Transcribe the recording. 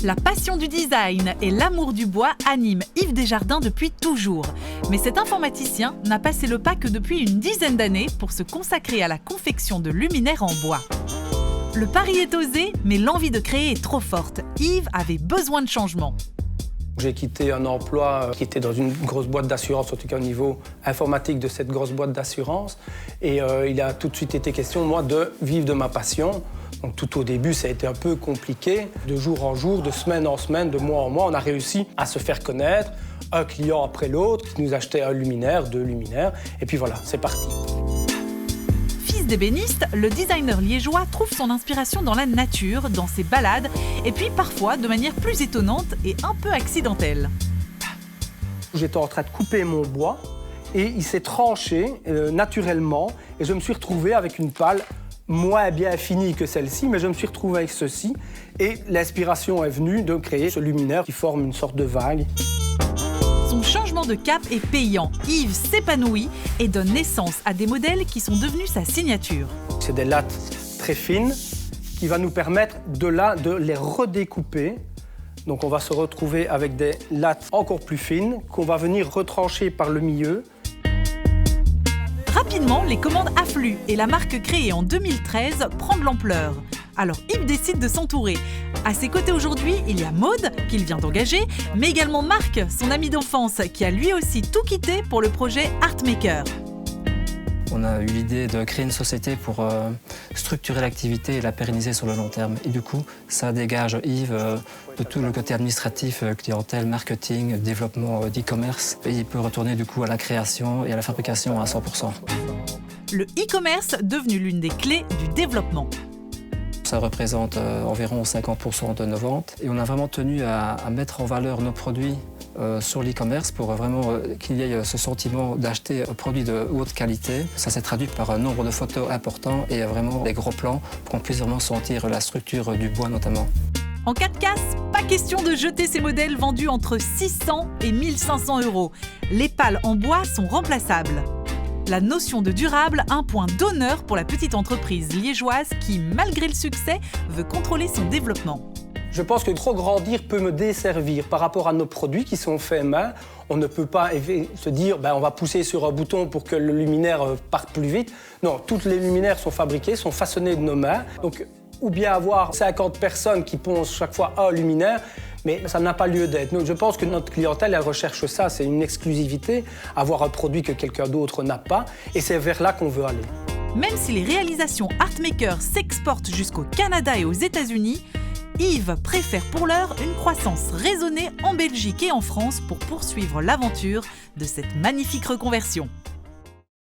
La passion du design et l'amour du bois animent Yves Desjardins depuis toujours. Mais cet informaticien n'a passé le pas que depuis une dizaine d'années pour se consacrer à la confection de luminaires en bois. Le pari est osé, mais l'envie de créer est trop forte. Yves avait besoin de changement. J'ai quitté un emploi qui était dans une grosse boîte d'assurance, en tout cas au niveau informatique de cette grosse boîte d'assurance. Et il a tout de suite été question, moi, de vivre de ma passion. Donc tout au début, ça a été un peu compliqué. De jour en jour, de semaine en semaine, de mois en mois, on a réussi à se faire connaître, un client après l'autre qui nous achetait un luminaire, 2 luminaires. Et puis voilà, c'est parti. Fils d'ébéniste, le designer liégeois trouve son inspiration dans la nature, dans ses balades, et puis parfois de manière plus étonnante et un peu accidentelle. J'étais en train de couper mon bois et il s'est tranché naturellement et je me suis retrouvé avec une pale moins bien finie que celle-ci, mais je me suis retrouvé avec ceci et l'inspiration est venue de créer ce luminaire qui forme une sorte de vague. Son changement de cap est payant. Yves s'épanouit et donne naissance à des modèles qui sont devenus sa signature. C'est des lattes très fines qui va nous permettre de les redécouper. Donc on va se retrouver avec des lattes encore plus fines qu'on va venir retrancher par le milieu. Rapidement, les commandes affluent et la marque créée en 2013 prend de l'ampleur. Alors Yves décide de s'entourer. À ses côtés aujourd'hui, il y a Maud, qu'il vient d'engager, mais également Marc, son ami d'enfance, qui a lui aussi tout quitté pour le projet Artmaker. On a eu l'idée de créer une société pour structurer l'activité et la pérenniser sur le long terme. Et du coup, ça dégage Yves de tout le côté administratif, clientèle, marketing, développement d'e-commerce. Et il peut retourner du coup à la création et à la fabrication à 100%. Le e-commerce devenu l'une des clés du développement. Ça représente environ 50% de nos ventes. Et on a vraiment tenu à mettre en valeur nos produits sur l'e-commerce pour vraiment qu'il y ait ce sentiment d'acheter un produit de haute qualité. Ça s'est traduit par un nombre de photos important et vraiment des gros plans pour qu'on puisse vraiment sentir la structure du bois notamment. En cas de casse, pas question de jeter ces modèles vendus entre 600 et 1500 €. Les pales en bois sont remplaçables. La notion de durable, un point d'honneur pour la petite entreprise liégeoise qui, malgré le succès, veut contrôler son développement. Je pense que trop grandir peut me desservir par rapport à nos produits qui sont faits main. On ne peut pas se dire on va pousser sur un bouton pour que le luminaire parte plus vite. Non, toutes les luminaires sont fabriquées, sont façonnées de nos mains. Donc, ou bien avoir 50 personnes qui poncent chaque fois un luminaire, mais ça n'a pas lieu d'être. Je pense que notre clientèle, elle recherche ça, c'est une exclusivité, avoir un produit que quelqu'un d'autre n'a pas, et c'est vers là qu'on veut aller. Même si les réalisations Artmaker s'exportent jusqu'au Canada et aux États-Unis, Yves préfère pour l'heure une croissance raisonnée en Belgique et en France pour poursuivre l'aventure de cette magnifique reconversion.